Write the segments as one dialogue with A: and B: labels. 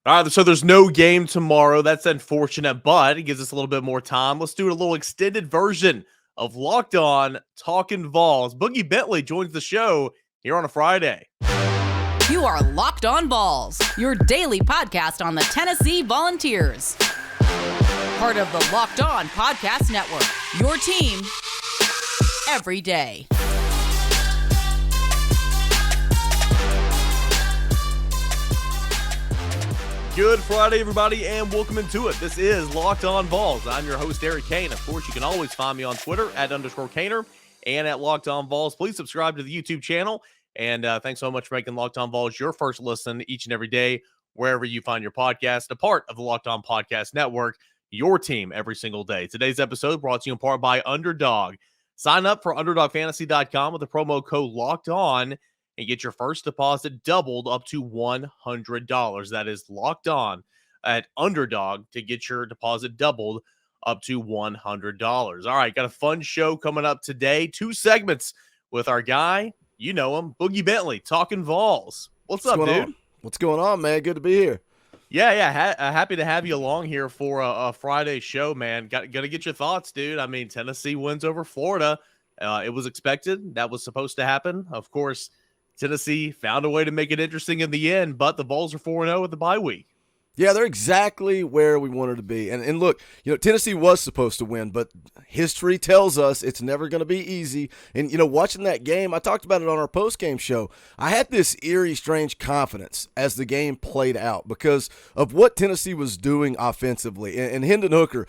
A: All right, so there's no game tomorrow. That's unfortunate, but it gives us a little bit more time. Let's do a little extended version of Locked On Talkin VAWLS. Boogie Bentley joins the show here on a Friday.
B: You are Locked On Vols, your daily podcast on the Tennessee Volunteers. Part of the Locked On Podcast Network, your team every day.
A: Good Friday, everybody, and welcome into it. This is Locked On Vols. I'm your host, Eric Kane. Of course, you can always find me on Twitter @_Kaner and at Locked On Vols. Please subscribe to the YouTube channel. And thanks so much for making Locked On Vols your first listen each and every day, wherever you find your podcast, a part of the Locked On Podcast Network, your team every single day. Today's episode brought to you in part by Underdog. Sign up for UnderdogFantasy.com with the promo code Locked On and get your first deposit doubled up to $100. That is Locked On at Underdog to get your deposit doubled up to $100. All right, got a fun show coming up today. 2 segments with our guy, you know him, Boogie Bentley, Talkin VAWLS. What's up, dude?
C: What's going on, man? Good to be here.
A: Yeah. Happy to have you along here for a Friday show, man. Got to get your thoughts, dude. I mean, Tennessee wins over Florida. It was expected. That was supposed to happen. Of course, Tennessee found a way to make it interesting in the end, but the Vols are 4-0 with the bye week.
C: Yeah, they're exactly where we wanted to be. And look, Tennessee was supposed to win, but history tells us it's never going to be easy. And, watching that game, I talked about it on our post-game show. I had this eerie, strange confidence as the game played out because of what Tennessee was doing offensively. And Hendon Hooker,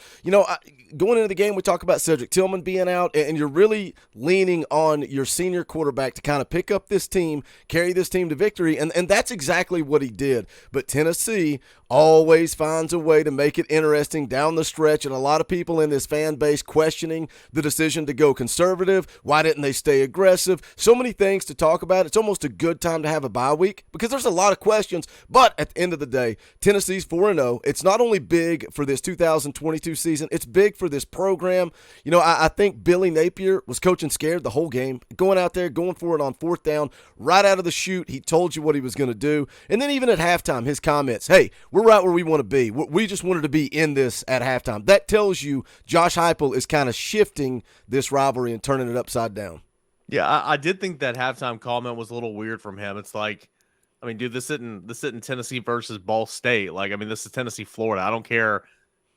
C: going into the game, we talk about Cedric Tillman being out, and you're really leaning on your senior quarterback to kind of pick up this team, carry this team to victory, and that's exactly what he did. But Tennessee always finds a way to make it interesting down the stretch, and a lot of people in this fan base questioning the decision to go conservative. Why didn't they stay aggressive? So many things to talk about. It's almost a good time to have a bye week because there's a lot of questions, but at the end of the day, Tennessee's 4-0. It's not only big for this 2022 season, it's big for this program. I think Billy Napier was coaching scared the whole game, going out there, going for it on 4th down, right out of the chute. He told you what he was going to do, and then even at halftime, his comments, hey, we're right where we want to be. We just wanted to be in this at halftime. That tells you Josh Heupel is kind of shifting this rivalry and turning it upside down.
A: Yeah, I did think that halftime comment was a little weird from him. It's like, I mean, dude, this isn't Tennessee versus Ball State. Like, I mean, this is Tennessee, Florida. I don't care.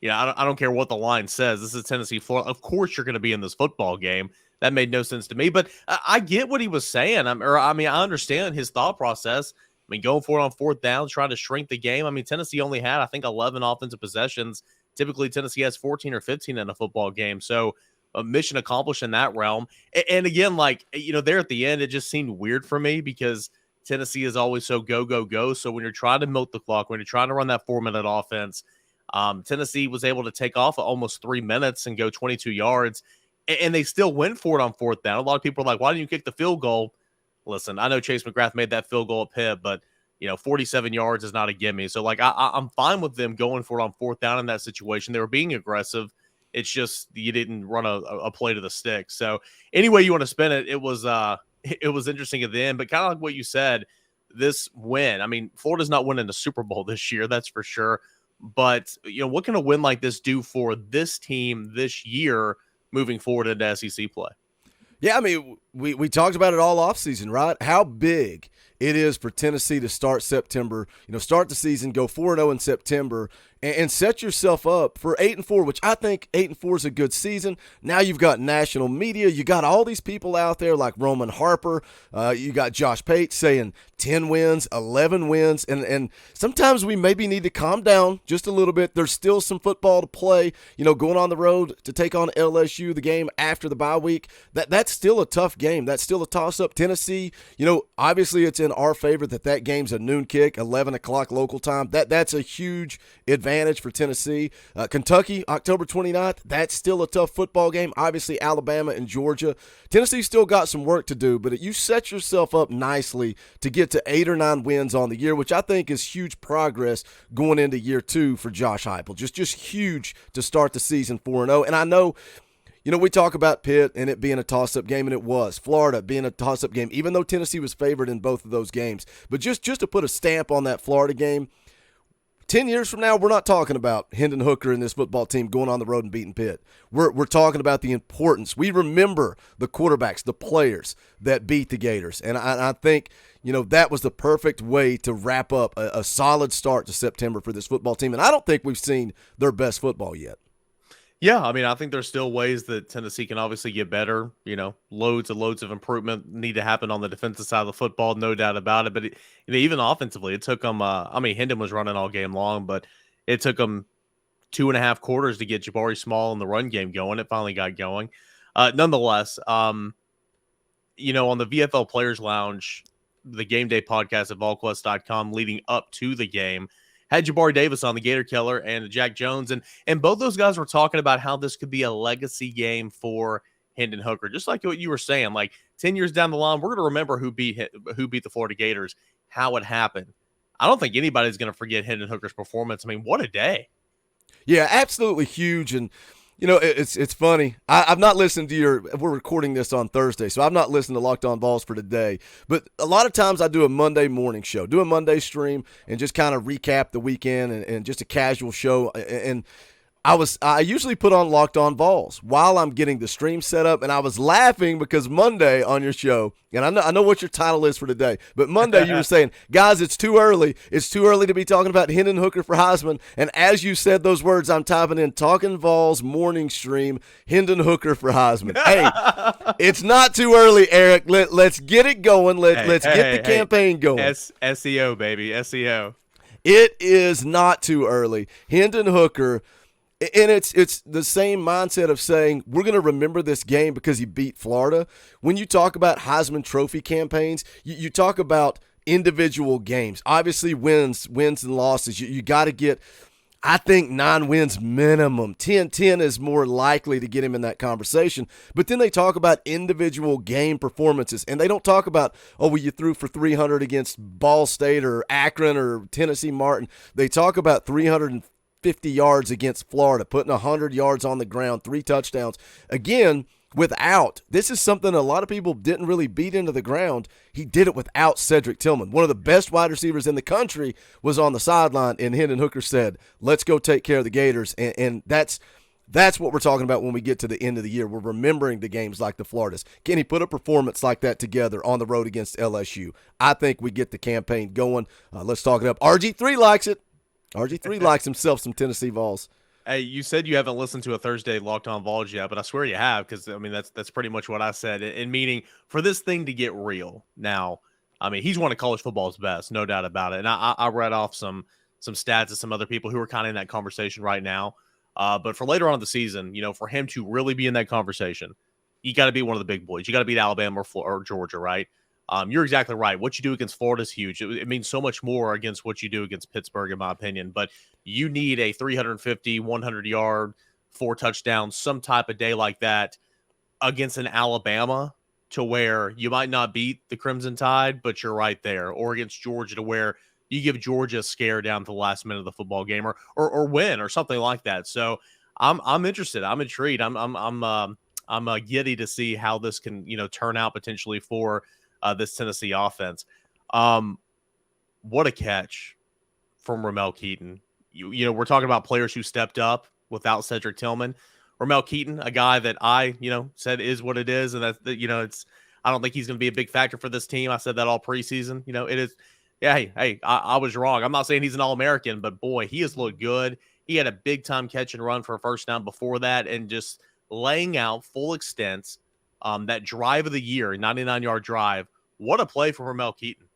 A: I don't care what the line says. This is Tennessee, Florida. Of course you're going to be in this football game. That made no sense to me. But I get what he was saying. I understand his thought process. I mean, going for it on 4th down, trying to shrink the game. I mean, Tennessee only had, I think, 11 offensive possessions. Typically, Tennessee has 14 or 15 in a football game. So, a mission accomplished in that realm. And again, there at the end, it just seemed weird for me because Tennessee is always so go, go, go. So, when you're trying to milk the clock, when you're trying to run that 4-minute offense, Tennessee was able to take off almost 3 minutes and go 22 yards. And they still went for it on 4th down. A lot of people are like, why didn't you kick the field goal? Listen, I know Chase McGrath made that field goal at Pitt, but 47 yards is not a gimme. So I'm fine with them going for it on 4th down in that situation. They were being aggressive. It's just you didn't run a play to the stick. So anyway you want to spin it, it was interesting at the end. But kind of like what you said, this win. I mean, Florida's not winning the Super Bowl this year, that's for sure. But what can a win like this do for this team this year moving forward into SEC play?
C: Yeah, I mean, we talked about it all offseason, right? How big it is for Tennessee to start September, start the season, go 4-0 in September, and set yourself up for 8-4, which I think 8-4 is a good season. Now you've got national media. You got all these people out there like Roman Harper. You got Josh Pate saying 10 wins, 11 wins, and sometimes we maybe need to calm down just a little bit. There's still some football to play. Going on the road to take on LSU, the game after the bye week. That's still a tough game. That's still a toss-up. Tennessee, obviously it's in our favor that game's a noon kick, 11 o'clock local time. That's a huge advantage for Tennessee. Kentucky, October 29th, that's still a tough football game. Obviously, Alabama and Georgia. Tennessee's still got some work to do, but you set yourself up nicely to get to 8 or 9 wins on the year, which I think is huge progress going into year 2 for Josh Heupel. Just huge to start the season 4-0. And I know, we talk about Pitt and it being a toss-up game, and it was. Florida being a toss-up game, even though Tennessee was favored in both of those games. But just to put a stamp on that Florida game, 10 years from now, we're not talking about Hendon Hooker and this football team going on the road and beating Pitt. We're talking about the importance. We remember the quarterbacks, the players that beat the Gators. And I think, that was the perfect way to wrap up a solid start to September for this football team. And I don't think we've seen their best football yet.
A: Yeah, I mean, I think there's still ways that Tennessee can obviously get better. Loads of improvement need to happen on the defensive side of the football, no doubt about it. But even offensively, it took them. Hendon was running all game long, but it took them 2.5 quarters to get Jabari Small in the run game going. It finally got going. Nonetheless, on the VFL Players Lounge, the game day podcast at VolQuest.com leading up to the game, had Jabari Davis on, the Gator Killer, and Jack Jones. And both those guys were talking about how this could be a legacy game for Hendon Hooker. Just like what you were saying, like 10 years down the line, we're going to remember who beat the Florida Gators, how it happened. I don't think anybody's going to forget Hendon Hooker's performance. I mean, what a day.
C: Yeah, absolutely huge. And, it's funny. I've not listened to we're recording this on Thursday, so I've not listened to Locked On Vols for today. But a lot of times I do a Monday morning show, do a Monday stream, and just kind of recap the weekend and just a casual show. And I usually put on Locked On Vols while I'm getting the stream set up, and I was laughing because Monday on your show, and I know what your title is for today, but Monday you were saying, guys, it's too early. It's too early to be talking about Hendon Hooker for Heisman. And as you said those words, I'm typing in Talkin VAWLS morning stream, Hendon Hooker for Heisman. Hey, it's not too early, Eric. Let's get it going. Let's get the campaign going.
A: SEO, baby, SEO.
C: It is not too early. Hendon Hooker. And it's the same mindset of saying we're going to remember this game because he beat Florida. When you talk about Heisman Trophy campaigns, you talk about individual games. Obviously, wins and losses. You got to get, I think, 9 wins minimum. 10 is more likely to get him in that conversation. But then they talk about individual game performances, and they don't talk about, you threw for 300 against Ball State or Akron or Tennessee Martin. They talk about 350 yards against Florida, putting 100 yards on the ground, 3 touchdowns. Again, this is something a lot of people didn't really beat into the ground. He did it without Cedric Tillman. One of the best wide receivers in the country was on the sideline, and Hendon Hooker said, let's go take care of the Gators. And that's what we're talking about when we get to the end of the year. We're remembering the games like the Floridas. Can he put a performance like that together on the road against LSU? I think we get the campaign going. Let's talk it up. RG3 likes it. RG3 likes himself some Tennessee Vols.
A: Hey, you said you haven't listened to a Thursday Locked On Vols yet, but I swear you have, because that's pretty much what I said. And meaning for this thing to get real now, he's one of college football's best, no doubt about it. And I read off some stats of some other people who are kind of in that conversation right now. But for later on in the season, for him to really be in that conversation, you got to be one of the big boys. You got to beat Alabama or Georgia, right? You're exactly right. What you do against Florida is huge. It means so much more against what you do against Pittsburgh, in my opinion. But you need a 350, 100-yard, 4 touchdowns, some type of day like that against an Alabama to where you might not beat the Crimson Tide, but you're right there. Or against Georgia to where you give Georgia a scare down to the last minute of the football game or win or something like that. So I'm interested. I'm intrigued. I'm giddy to see how this can turn out potentially for this Tennessee offense. What a catch from Ramel Keaton. We're talking about players who stepped up without Cedric Tillman. Ramel Keaton, a guy that I, said is what it is. And that's, I don't think he's going to be a big factor for this team. I said that all preseason. It is. Yeah. Hey, I was wrong. I'm not saying he's an All-American, but boy, he has looked good. He had a big time catch and run for a first down before that. And just laying out full extents, that drive of the year, 99-yard drive. What a play for Ramel Keaton.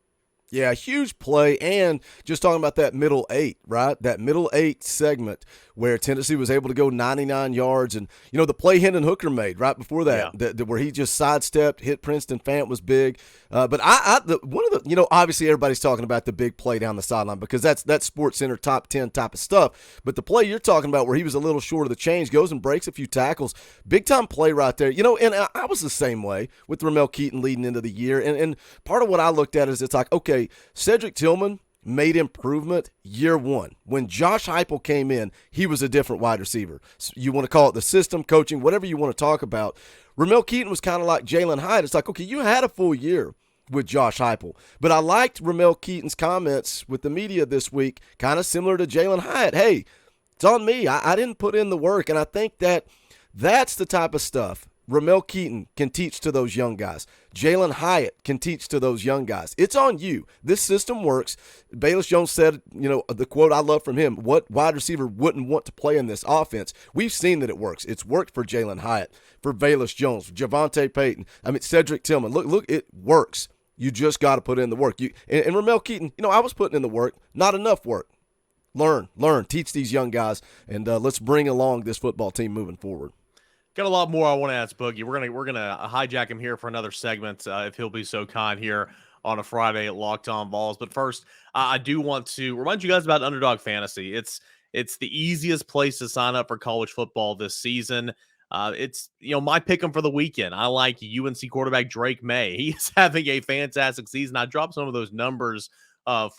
C: Yeah, huge play, and just talking about that middle 8, right? That middle 8 segment where Tennessee was able to go 99 yards. And, the play Hendon Hooker made right before that, where he just sidestepped, hit Princeton Fant was big. But one of the, obviously everybody's talking about the big play down the sideline because that's Sports Center top 10 type of stuff. But the play you're talking about where he was a little short of the change, goes and breaks a few tackles, big-time play right there. And I was the same way with Ramel Keaton leading into the year. And part of what I looked at is it's like, okay, Cedric Tillman made improvement year 1. When Josh Heupel came in, he was a different wide receiver. So you want to call it the system, coaching, whatever you want to talk about. Ramel Keaton was kind of like Jalen Hyde. It's like, okay, you had a full year with Josh Heupel. But I liked Ramel Keaton's comments with the media this week, kind of similar to Jalen Hyatt. Hey, it's on me. I didn't put in the work, and I think that's the type of stuff Ramel Keaton can teach to those young guys. Jalen Hyatt can teach to those young guys. It's on you. This system works. Bayless Jones said, the quote I love from him, what wide receiver wouldn't want to play in this offense? We've seen that it works. It's worked for Jalen Hyatt, for Bayless Jones, Javonte Payton, Cedric Tillman. Look, it works. You just got to put in the work. And Ramel Keaton, I was putting in the work, not enough work. Learn, teach these young guys, and let's bring along this football team moving forward.
A: Got a lot more I want to ask Boogie. We're gonna hijack him here for another segment if he'll be so kind here on a Friday at Locked On Vols. But first, I do want to remind you guys about Underdog Fantasy. It's the easiest place to sign up for college football this season. It's my pick 'em for the weekend. I like UNC quarterback Drake May. He's having a fantastic season. I dropped some of those numbers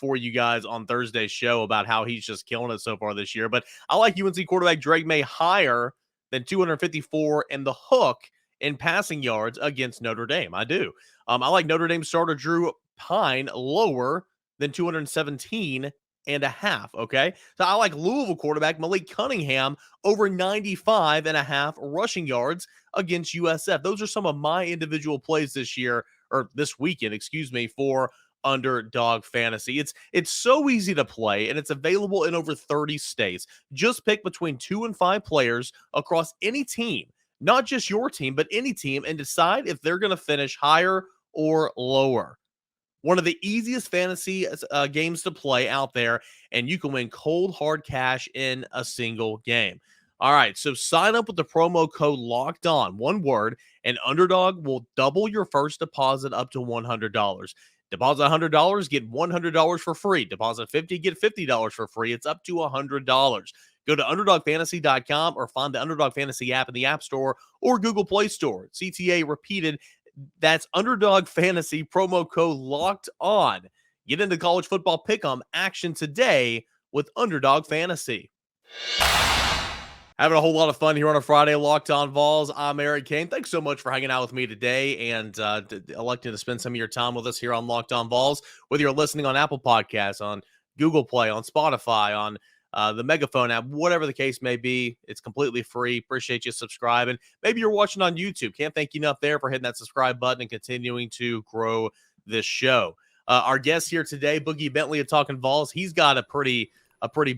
A: for you guys on Thursday's show about how he's just killing it so far this year. But I like UNC quarterback Drake May higher than 254 and the hook in passing yards against Notre Dame. I do. I like Notre Dame starter Drew Pine lower than 217 and a half. Okay. So I like Louisville quarterback Malik Cunningham over 95 and a half rushing yards against USF. Those are some of my individual plays this weekend, for Underdog Fantasy. It's so easy to play, and it's available in over 30 states. Just pick between 2 and 5 players across any team, not just your team, but any team, and decide if they're going to finish higher or lower. One of the easiest fantasy games to play out there, and you can win cold, hard cash in a single game. All right, so sign up with the promo code Locked On, one word, and Underdog will double your first deposit up to $100. Deposit $100, get $100 for free. Deposit $50, get $50 for free. It's up to $100. Go to UnderdogFantasy.com or find the Underdog Fantasy app in the App Store or Google Play Store. CTA repeated. That's Underdog Fantasy, promo code Locked On. Get into college football pick'em action today with Underdog Fantasy. Having a whole lot of fun here on a Friday, Locked On Vols. I'm Eric Kane. Thanks so much for hanging out with me today and electing to spend some of your time with us here on Locked On Vols. Whether you're listening on Apple Podcasts, on Google Play, on Spotify, on the Megaphone app, whatever the case may be, it's completely free. Appreciate you subscribing. Maybe you're watching on YouTube. Can't thank you enough there for hitting that subscribe button and continuing to grow this show. Our guest here today, Boogie Bentley of Talkin VAWLS. He's got a pretty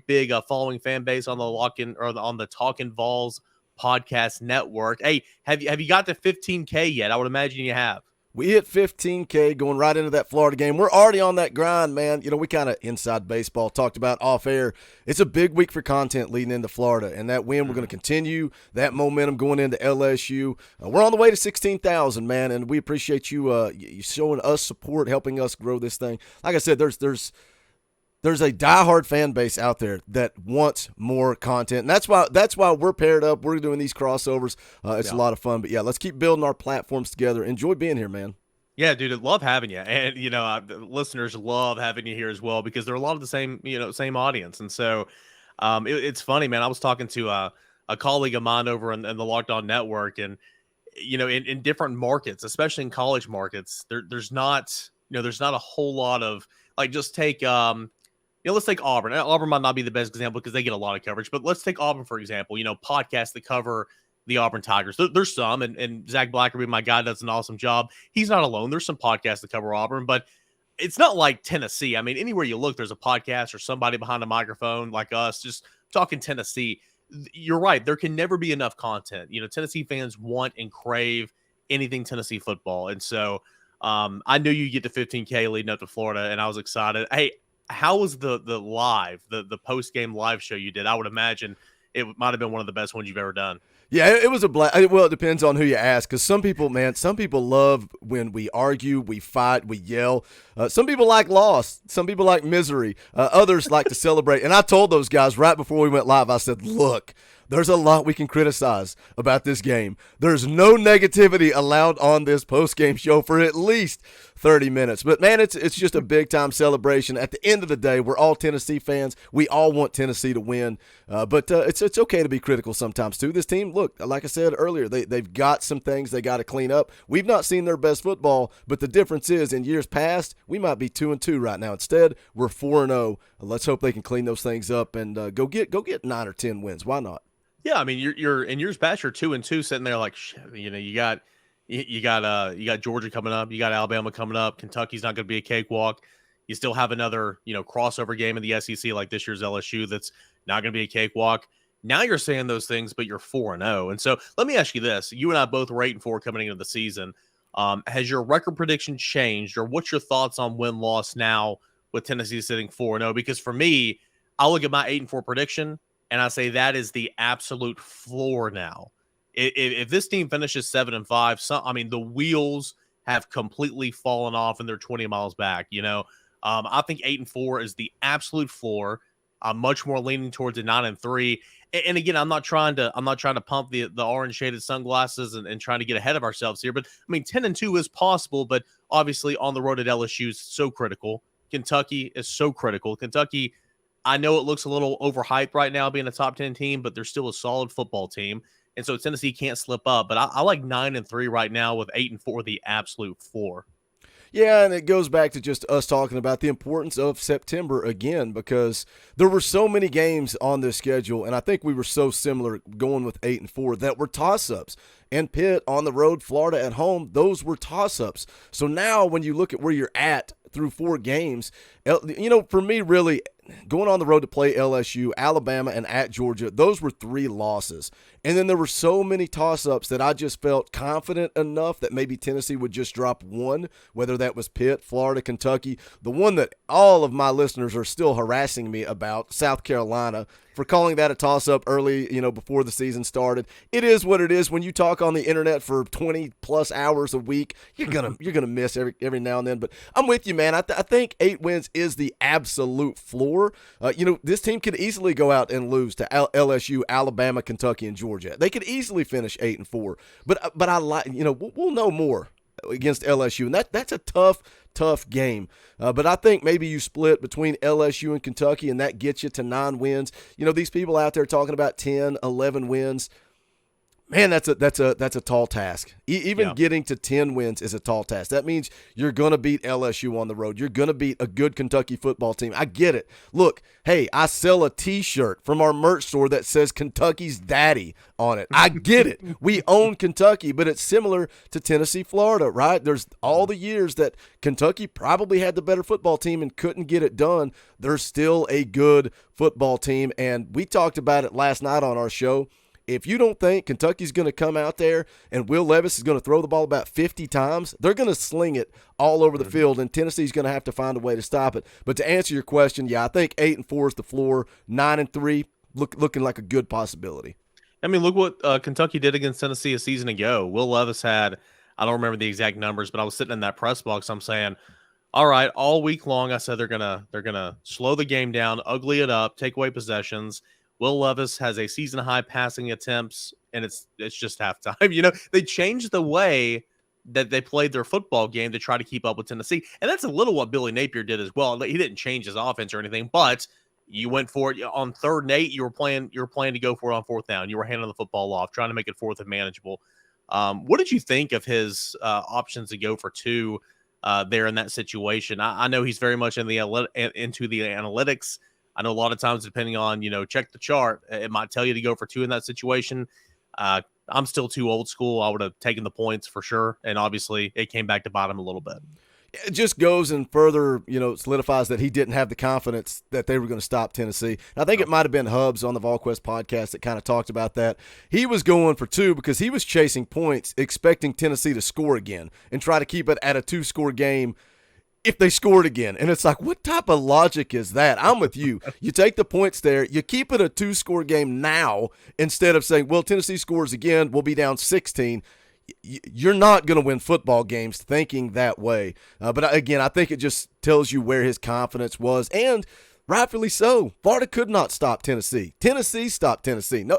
A: big following fan base on the on the Talkin VAWLS podcast network. Hey, have you got to 15K yet? I would imagine you have.
C: We hit 15K going right into that Florida game. We're already on that grind, man. We kind of inside baseball talked about off air. It's a big week for content leading into Florida, and that win, we're going to continue that momentum going into LSU. We're on the way to 16,000, man, and we appreciate you showing us support, helping us grow this thing. Like I said, there's a diehard fan base out there that wants more content, and that's why we're paired up. We're doing these crossovers. It's a lot of fun, but yeah, let's keep building our platforms together. Enjoy being here, man. Yeah,
A: dude, I love having you, and listeners love having you here as well because they're a lot of the same audience, and so it's funny, man. I was talking to a colleague of mine over in the Locked On Network, and in different markets, especially in college markets, there's not a whole lot of just take let's take Auburn. Auburn might not be the best example because they get a lot of coverage, but let's take Auburn, for example, podcasts that cover the Auburn Tigers. There's some, and Zach Blackerby, my guy, does an awesome job. He's not alone. There's some podcasts that cover Auburn, but it's not like Tennessee. I mean, anywhere you look, there's a podcast or somebody behind a microphone like us just talking Tennessee. You're right. There can never be enough content. Tennessee fans want and crave anything Tennessee football. And so I knew you get to 15K leading up to Florida, and I was excited. Hey, how was the post-game live show you did? I would imagine it might have been one of the best ones you've ever done.
C: Yeah, it was a blast. Well, it depends on who you ask, because some people love when we argue, we fight, we yell. Some people like loss. Some people like misery. Others like to celebrate. And I told those guys right before we went live, I said, look, there's a lot we can criticize about this game. There's no negativity allowed on this post-game show for at least 30 minutes. But, man, it's just a big-time celebration. At the end of the day, we're all Tennessee fans. We all want Tennessee to win. But it's okay to be critical sometimes, too. This team, look, like I said earlier, they've got some things they got to clean up. We've not seen their best football, but the difference is in years past, we might be 2-2 right now. Instead, we're 4-0. Let's hope they can clean those things up and go get 9 or 10 wins. Why not?
A: Yeah, I mean, you're in years past, you're 2-2, sitting there like, shit, you got Georgia coming up, you got Alabama coming up, Kentucky's not going to be a cakewalk. You still have another crossover game in the SEC like this year's LSU that's not going to be a cakewalk. Now you're saying those things, but you're 4-0, and so let me ask you this: you and I both were 8-4 coming into the season. Has your record prediction changed, or what's your thoughts on win-loss now with Tennessee sitting 4-0? Because for me, I look at my 8-4 prediction. And I say that is the absolute floor now. If this team finishes 7-5, the wheels have completely fallen off and they're 20 miles back. I think 8-4 is the absolute floor. I'm much more leaning towards a 9-3. And again, I'm not trying to pump the orange shaded sunglasses and trying to get ahead of ourselves here. But 10-2 is possible. But obviously, on the road at LSU is so critical. Kentucky is so critical. Kentucky, I know it looks a little overhyped right now being a top 10 team, but they're still a solid football team. And so Tennessee can't slip up. But I like 9-3 right now with 8-4, the absolute floor.
C: Yeah, and it goes back to just us talking about the importance of September again, because there were so many games on this schedule, and I think we were so similar going with 8-4 that were toss-ups. And Pitt on the road, Florida at home, those were toss-ups. So now when you look at where you're at through 4 games, for me, really, going on the road to play LSU, Alabama, and at Georgia, those were 3 losses. And then there were so many toss-ups that I just felt confident enough that maybe Tennessee would just drop one, whether that was Pitt, Florida, Kentucky. The one that all of my listeners are still harassing me about, South Carolina, for calling that a toss-up early, before the season started. It is what it is. When you talk on the internet for 20-plus hours a week, you're gonna miss every now and then. But I'm with you, man. I think 8 wins is the absolute floor. This team could easily go out and lose to LSU, Alabama, Kentucky, and Georgia. They could easily finish 8-4. But I like, we'll know more against LSU, and that's a tough game. But I think maybe you split between LSU and Kentucky, and that gets you to 9 wins. These people out there talking about 10, 11 wins. Man, that's a tall task. Even getting to 10 wins is a tall task. That means you're going to beat LSU on the road. You're going to beat a good Kentucky football team. I get it. Look, hey, I sell a T-shirt from our merch store that says Kentucky's Daddy on it. I get it. We own Kentucky, but it's similar to Tennessee, Florida, right? There's all the years that Kentucky probably had the better football team and couldn't get it done. They're still a good football team, and we talked about it last night on our show. If you don't think Kentucky's going to come out there and Will Levis is going to throw the ball about 50 times, they're going to sling it all over the field, and Tennessee's going to have to find a way to stop it. But to answer your question, I think 8-4 is the floor. 9-3 looking like a good possibility.
A: Look what Kentucky did against Tennessee a season ago. Will Levis had, I don't remember the exact numbers, but I was sitting in that press box. I'm saying, all right, all week long I said they're gonna slow the game down, ugly it up, take away possessions. Will Levis has a season-high passing attempts, and it's just halftime. They changed the way that they played their football game to try to keep up with Tennessee, and that's a little what Billy Napier did as well. He didn't change his offense or anything, but you went for it on 3rd and 8. You were playing to go for it on 4th down. You were handing the football off, trying to make it 4th and manageable. What did you think of his options to go for 2 there in that situation? I know he's very much into the analytics. I know a lot of times, depending on, check the chart, it might tell you to go for 2 in that situation. I'm still too old school. I would have taken the points for sure. And obviously it came back to bite him a little bit.
C: It just goes and further, solidifies that he didn't have the confidence that they were going to stop Tennessee. And I think it might have been Hubs on the VolQuest podcast that kind of talked about that. He was going for 2 because he was chasing points, expecting Tennessee to score again and try to keep it at a 2-score game if they scored again. And it's like, what type of logic is that? I'm with you. You take the points there, you keep it a 2-score game now instead of saying, well, Tennessee scores again, we'll be down 16. You're not going to win football games thinking that way. But again, I think it just tells you where his confidence was, and rightfully so. Florida could not stop Tennessee. Tennessee stopped Tennessee. No,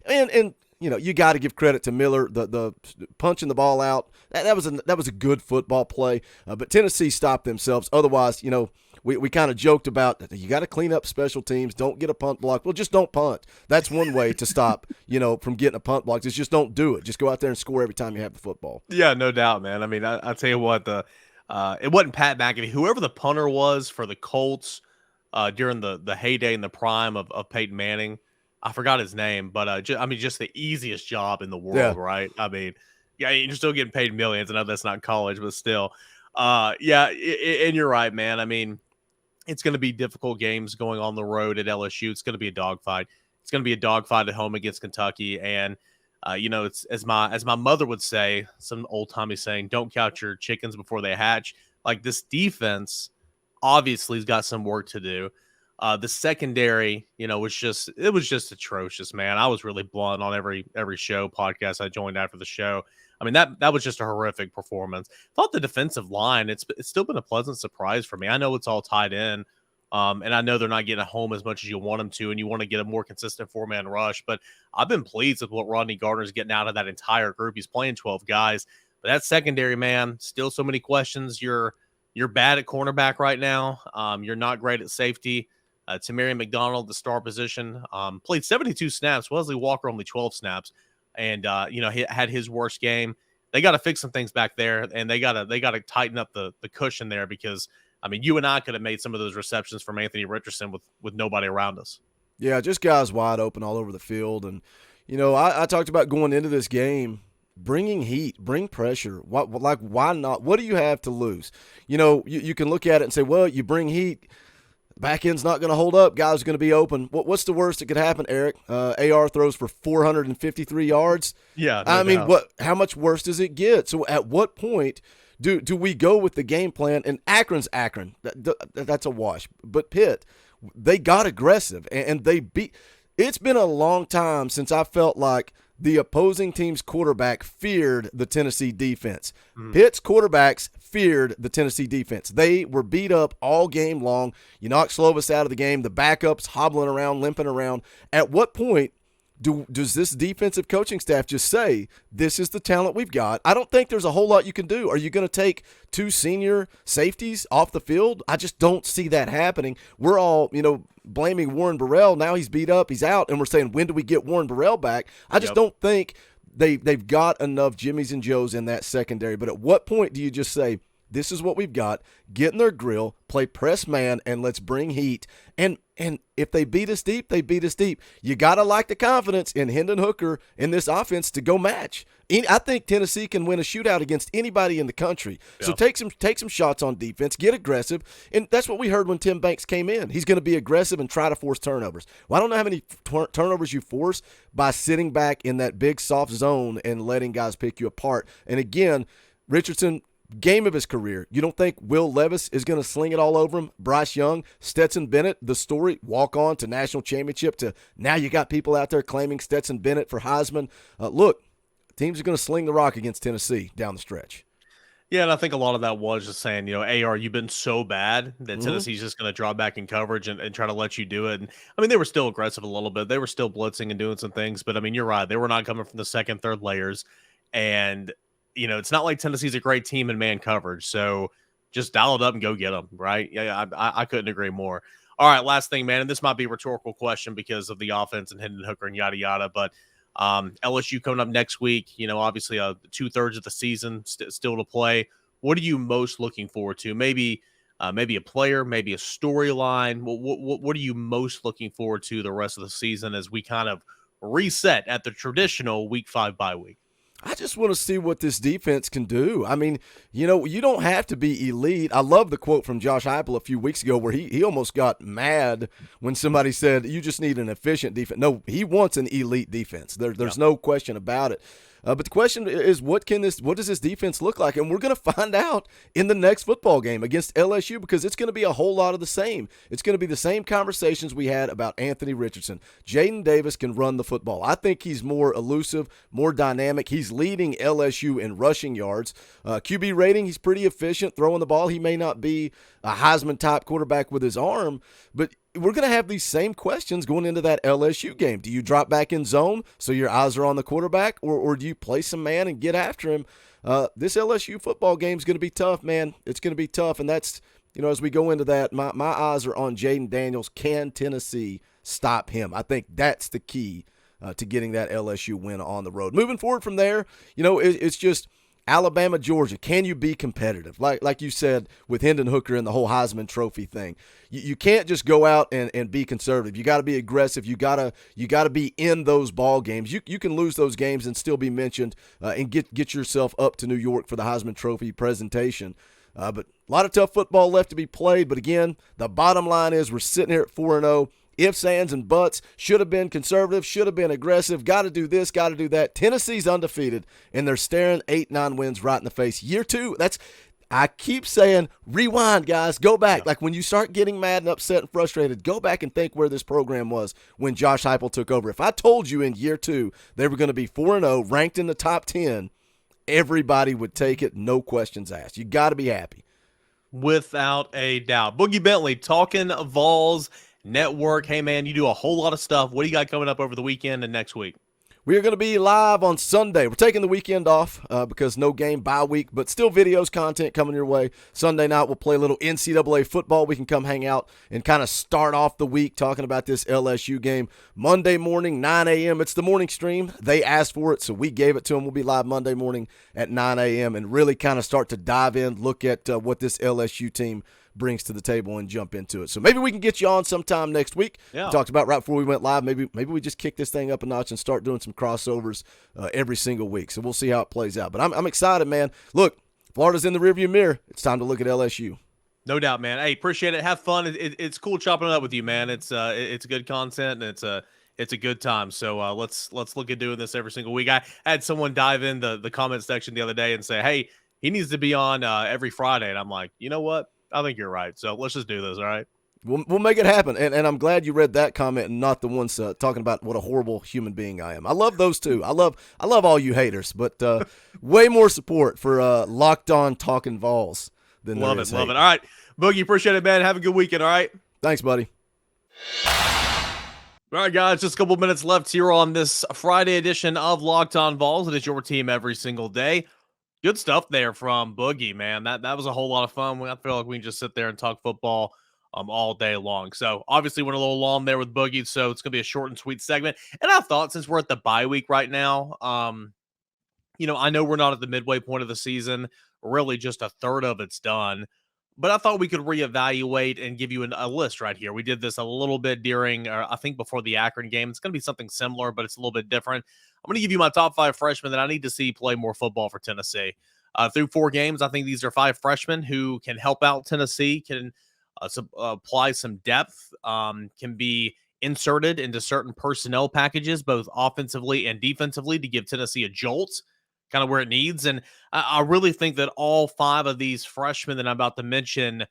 C: and you got to give credit to Miller, the punching the ball out. That was a good football play. But Tennessee stopped themselves. Otherwise, we kind of joked about you got to clean up special teams. Don't get a punt block. Well, just don't punt. That's one way to stop from getting a punt block. Is just don't do it. Just go out there and score every time you have the football.
A: Yeah, no doubt, man. I mean, I'll tell you what, it wasn't Pat McAfee. Whoever the punter was for the Colts during the heyday and the prime of Peyton Manning, I forgot his name, but just the easiest job in the world, right? I mean, yeah, you're still getting paid millions. I know that's not college, but still, and you're right, man. I mean, it's going to be difficult games going on the road at LSU. It's going to be a dogfight. It's going to be a dogfight at home against Kentucky, and it's as my mother would say, some old timey saying, "Don't count your chickens before they hatch." Like, this defense obviously has got some work to do. The secondary, was just atrocious, man. I was really blunt on every podcast I joined after the show. I mean, that was just a horrific performance. Thought the defensive line, it's still been a pleasant surprise for me. I know it's all tied in, and I know they're not getting home as much as you want them to, and you want to get a more consistent 4-man rush. But I've been pleased with what Rodney Gardner's getting out of that entire group. He's playing 12 guys, but that secondary, man, still so many questions. You're bad at cornerback right now. You're not great at safety. Tamari McDonald, the star position, played 72 snaps. Wesley Walker only 12 snaps, and he had his worst game. They got to fix some things back there, and they got to tighten up the cushion there, because I mean, you and I could have made some of those receptions from Anthony Richardson with nobody around us.
C: Yeah, just guys wide open all over the field, and I talked about going into this game. Bringing heat, bring pressure. Why not? What do you have to lose? You can look at it and say, well, you bring heat, back end's not going to hold up. Guys are going to be open. What's the worst that could happen, Eric? AR throws for 453 yards.
A: Yeah,
C: I mean, how much worse does it get? So at what point do we go with the game plan? And Akron's Akron. That's a wash. But Pitt, they got aggressive, and they beat. It's been a long time since I felt like the opposing team's quarterback feared the Tennessee defense. Pitt's quarterbacks feared the Tennessee defense. They were beat up all game long. You knocked Slovis out of the game. The backups hobbling around, limping around. At what point does this defensive coaching staff just say, this is the talent we've got? I don't think there's a whole lot you can do. Are you going to take 2 senior safeties off the field? I just don't see that happening. We're all, blaming Warren Burrell. Now he's beat up, he's out, and we're saying, when do we get Warren Burrell back? I just don't think they've got enough Jimmies and Joes in that secondary. But at what point do you just say, this is what we've got, get in their grill, play press man, and let's bring heat? And if they beat us deep, they beat us deep. You got to like the confidence in Hendon Hooker in this offense to go match. I think Tennessee can win a shootout against anybody in the country. Yeah. So take some shots on defense, get aggressive, and that's what we heard when Tim Banks came in. He's going to be aggressive and try to force turnovers. Well, I don't know how many turnovers you force by sitting back in that big soft zone and letting guys pick you apart. And again, Richardson, game of his career. You don't think Will Levis is going to sling it all over him? Bryce Young, Stetson Bennett, the story, walk on to national championship, to now you got people out there claiming Stetson Bennett for Heisman. Look, teams are going to sling the rock against Tennessee down the stretch.
A: Yeah, and I think a lot of that was just saying, AR, you've been so bad that Tennessee's just going to draw back in coverage and try to let you do it. And I mean, they were still aggressive a little bit. They were still blitzing and doing some things. But I mean, you're right. They were not coming from the second, third layers. And it's not like Tennessee's a great team in man coverage. So just dial it up and go get them, right? Yeah, I couldn't agree more. All right, last thing, man, and this might be a rhetorical question because of the offense and Hendon Hooker and yada, yada, but LSU coming up next week, obviously 2/3 of the season still to play. What are you most looking forward to? Maybe a player, maybe a storyline. What are you most looking forward to the rest of the season as we kind of reset at the traditional Week 5 bye week?
C: I just want to see what this defense can do. I mean, you don't have to be elite. I love the quote from Josh Heupel a few weeks ago where he almost got mad when somebody said, you just need an efficient defense. No, he wants an elite defense. There's no question about it. But the question is, what does this defense look like? And we're going to find out in the next football game against LSU, because it's going to be a whole lot of the same. It's going to be the same conversations we had about Anthony Richardson. Jaden Davis can run the football. I think he's more elusive, more dynamic. He's He's leading LSU in rushing yards. QB rating, he's pretty efficient throwing the ball. He may not be a Heisman-type quarterback with his arm, but we're going to have these same questions going into that LSU game. Do you drop back in zone so your eyes are on the quarterback, or do you play some man and get after him? This LSU football game is going to be tough, man. It's going to be tough, and that's, as we go into that, my eyes are on Jaden Daniels. Can Tennessee stop him? I think that's the key to getting that LSU win on the road. Moving forward from there, it's just Alabama, Georgia. Can you be competitive? Like you said with Hendon Hooker and the whole Heisman Trophy thing. You can't just go out and be conservative. You got to be aggressive. You gotta be in those ball games. You can lose those games and still be mentioned and get yourself up to New York for the Heisman Trophy presentation. But a lot of tough football left to be played. But again, the bottom line is we're sitting here at 4-0. Ifs, ands, and buts. Should have been conservative, should have been aggressive, got to do this, got to do that. Tennessee's undefeated, and they're staring 8-9 wins right in the face. Year 2, I keep saying, rewind, guys. Go back. Like when you start getting mad and upset and frustrated, go back and think where this program was when Josh Heupel took over. If I told you in year 2 they were going to be 4-0, ranked in the top 10, everybody would take it, no questions asked. You got to be happy.
A: Without a doubt. Boogie Bentley, Talkin VAWLS Network. Hey, man, you do a whole lot of stuff. What do you got coming up over the weekend and next week?
C: We are going to be live on Sunday. We're taking the weekend off because no game bye week, but still videos, content coming your way. Sunday night, we'll play a little NCAA football. We can come hang out and kind of start off the week talking about this LSU game. Monday morning, 9 a.m. It's the morning stream. They asked for it, so we gave it to them. We'll be live Monday morning at 9 a.m. and really kind of start to dive in, look at what this LSU team brings to the table and jump into it. So maybe we can get you on sometime next week. Yeah. We talked about right before we went live, maybe we just kick this thing up a notch and start doing some crossovers every single week. So we'll see how it plays out. But I'm excited, man. Look, Florida's in the rearview mirror. It's time to look at LSU.
A: No doubt, man. Hey, appreciate it. Have fun. It's cool chopping it up with you, man. It's good content, and it's a good time. So let's look at doing this every single week. I had someone dive in the comment section the other day and say, hey, he needs to be on every Friday. And I'm like, you know what? I think you're right. So let's just do this, all right?
C: We'll make it happen. And I'm glad you read that comment and not the ones talking about what a horrible human being I am. I love those too. I love all you haters, but way more support for Locked On Talkin VAWLS than
A: love
C: there
A: it,
C: is
A: love
C: hate.
A: it. All right, Boogie, appreciate it, man. Have a good weekend, all right?
C: Thanks, buddy.
A: All right, guys, just a couple minutes left here on this Friday edition of Locked On VAWLS. It is your team every single day. Good stuff there from Boogie, man. That was a whole lot of fun. I feel like we can just sit there and talk football all day long. So obviously went a little long there with Boogie, so it's going to be a short and sweet segment. And I thought since we're at the bye week right now, I know we're not at the midway point of the season. Really just a third of it's done. But I thought we could reevaluate and give you a list right here. We did this a little bit during, I think before the Akron game. It's going to be something similar, but it's a little bit different. I'm going to give you my top 5 freshmen that I need to see play more football for Tennessee. Through 4 games, I think these are 5 freshmen who can help out Tennessee, can apply some depth, can be inserted into certain personnel packages, both offensively and defensively, to give Tennessee a jolt, kind of where it needs. And I really think that all 5 of these freshmen that I'm about to mention,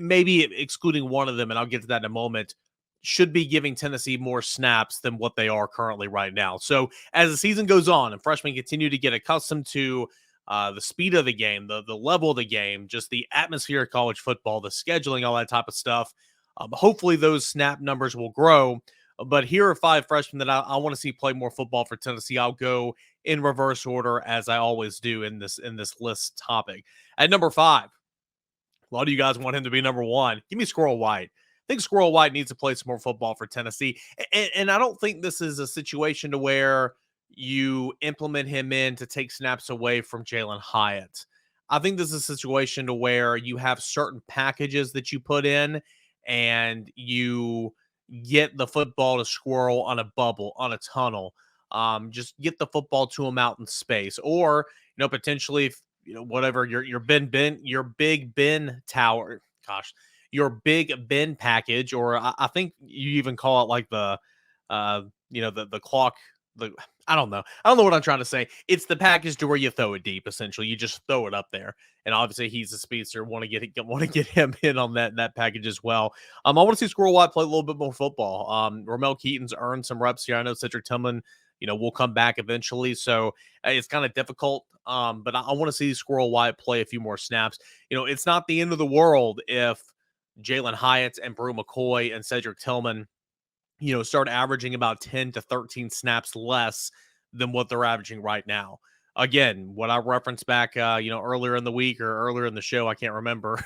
A: maybe excluding one of them, and I'll get to that in a moment, should be giving Tennessee more snaps than what they are currently right now. So as the season goes on and freshmen continue to get accustomed to the speed of the game, the level of the game, just the atmosphere of college football, the scheduling, all that type of stuff, hopefully those snap numbers will grow. But here are 5 freshmen that I want to see play more football for Tennessee. I'll go in reverse order as I always do in this list topic. At number 5, a lot of you guys want him to be number 1. Give me Squirrel White. I think Squirrel White needs to play some more football for Tennessee. And I don't think this is a situation to where you implement him in to take snaps away from Jalen Hyatt. I think this is a situation to where you have certain packages that you put in and you get the football to Squirrel on a bubble, on a tunnel. Just get the football to him out in space. Or, potentially, if, whatever, your Big Ben Tower, your Big Ben package, or I think you even call it like the clock, I don't know what I'm trying to say. It's the package to where you throw it deep. Essentially, you just throw it up there. And obviously, he's a speedster. Want to get him in on that package as well. I want to see Squirrel White play a little bit more football. Ramel Keaton's earned some reps here. I know Cedric Tillman will come back eventually. So it's kind of difficult. But I want to see Squirrel White play a few more snaps. It's not the end of the world if Jalen Hyatt and Brew McCoy and Cedric Tillman, start averaging about 10 to 13 snaps less than what they're averaging right now. Again, what I referenced back, earlier in the week or earlier in the show, I can't remember.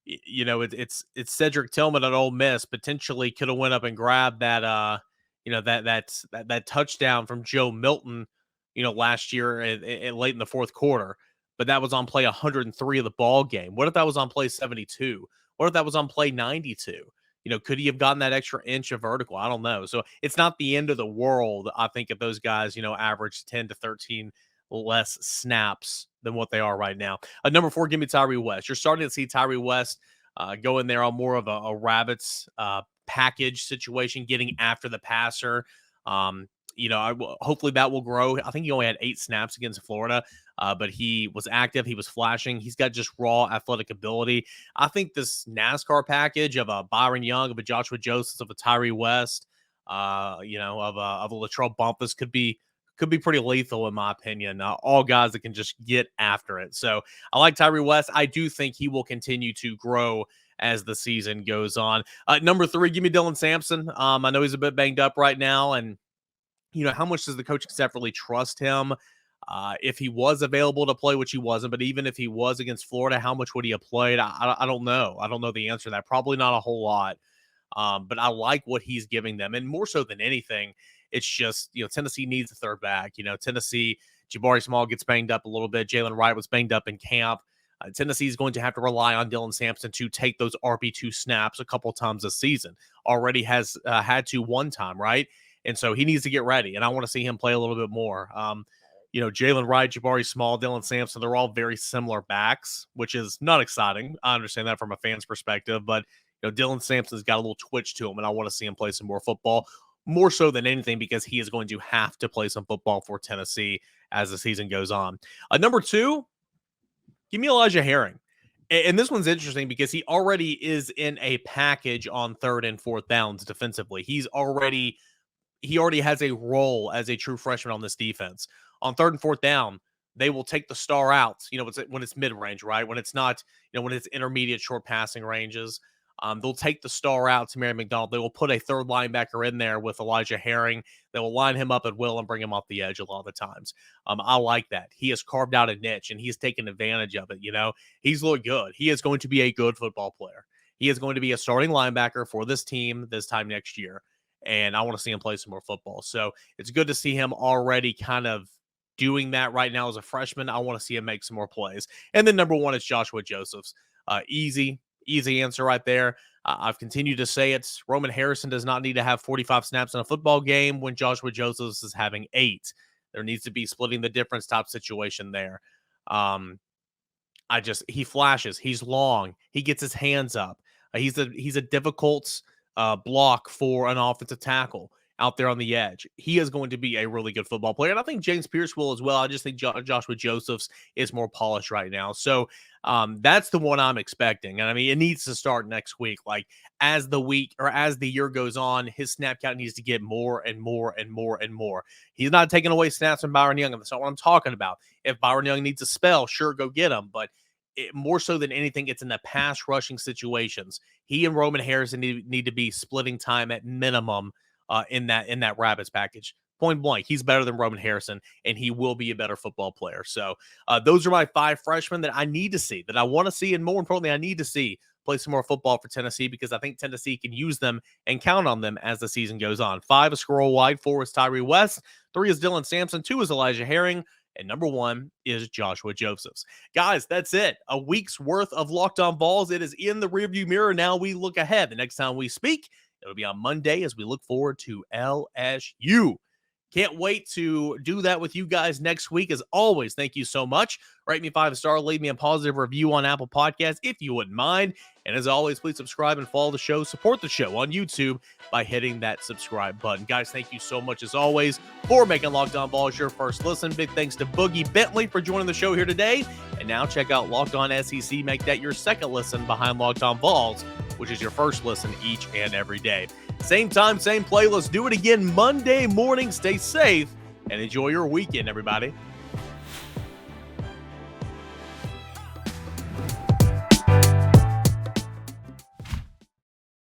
A: It's Cedric Tillman at Ole Miss potentially could have went up and grabbed that, that touchdown from Joe Milton, last year late in the fourth quarter. But that was on play 103 of the ball game. What if that was on play 72? What if that was on play 92? Could he have gotten that extra inch of vertical? I don't know. So it's not the end of the world, I think, if those guys, average 10 to 13 less snaps than what they are right now. Number 4, give me Tyree West. You're starting to see Tyree West go in there on more of a Rabbits package situation, getting after the passer. Hopefully that will grow. I think he only had 8 snaps against Florida, but he was active. He was flashing. He's got just raw athletic ability. I think this NASCAR package of a Byron Young, of a Joshua Josephs, of a Tyree West, of a Latrell Bumpus could be pretty lethal in my opinion. All guys that can just get after it. So I like Tyree West. I do think he will continue to grow as the season goes on. Number 3, give me Dylan Sampson. I know he's a bit banged up right now, and how much does the coaching staff really trust him? If he was available to play, which he wasn't, but even if he was against Florida, how much would he have played? I don't know. I don't know the answer to that. Probably not a whole lot. But I like what he's giving them. And more so than anything, it's just, Tennessee needs a third back. Tennessee, Jabari Small gets banged up a little bit. Jalen Wright was banged up in camp. Tennessee is going to have to rely on Dylan Sampson to take those RB2 snaps a couple times this season. Already has had to one time, right? And so he needs to get ready, and I want to see him play a little bit more. Jalen Wright, Jabari Small, Dylan Sampson, they're all very similar backs, which is not exciting. I understand that from a fan's perspective, but Dylan Sampson's got a little twitch to him, and I want to see him play some more football, more so than anything because he is going to have to play some football for Tennessee as the season goes on. Number 2, give me Elijah Herring. And this one's interesting because he already is in a package on 3rd and 4th downs defensively. He already has a role as a true freshman on this defense. On 3rd and 4th down, they will take the star out, when it's mid-range, right? When it's not, when it's intermediate short passing ranges, they'll take the star out to Mary McDonald. They will put a 3rd linebacker in there with Elijah Herring. They will line him up at will and bring him off the edge a lot of the times. I like that. He has carved out a niche, and he's taken advantage of it, He's looked good. He is going to be a good football player. He is going to be a starting linebacker for this team this time next year. And I want to see him play some more football. So it's good to see him already kind of doing that right now as a freshman. I want to see him make some more plays. And then number 1 is Joshua Josephs. Easy answer right there. I've continued to say it. Roman Harrison does not need to have 45 snaps in a football game when Joshua Josephs is having 8. There needs to be splitting the difference type situation there. He flashes. He's long. He gets his hands up. He's a difficult block for an offensive tackle out there on the edge. He is going to be a really good football player. And I think James Pierce will as well. I just think Joshua Josephs is more polished right now. So that's the one I'm expecting. And I mean, it needs to start next week. Like as the year goes on, his snap count needs to get more and more and more and more. He's not taking away snaps from Byron Young. And that's not what I'm talking about. If Byron Young needs a spell, sure, go get him. But more so than anything, it's in the pass rushing situations. He and Roman Harrison need to be splitting time at minimum in that Rabbits package. Point blank, he's better than Roman Harrison, and he will be a better football player. So those are my 5 freshmen that I need to see, that I want to see, and more importantly, I need to see play some more football for Tennessee because I think Tennessee can use them and count on them as the season goes on. 5 is Squirrel White, 4 is Tyree West, 3 is Dylan Sampson, 2 is Elijah Herring, and number 1 is Joshua Josephs. Guys, that's it. A week's worth of Locked On Vols. It is in the rearview mirror. Now we look ahead. The next time we speak, it'll be on Monday as we look forward to LSU. Can't wait to do that with you guys next week. As always, thank you so much Rate me 5-star, leave me a positive review on Apple Podcasts if you wouldn't mind. And as always, please subscribe and follow the show. Support the show on YouTube by hitting that subscribe button. Guys, thank you so much, as always, for making Locked On Vols your first listen. Big thanks to Boogie Bentley for joining the show here today. And now check out Locked On SEC. Make that your second listen behind Locked On Vols, which is your first listen each and every day. Same time, same playlist. Do it again Monday morning. Stay safe and enjoy your weekend, everybody.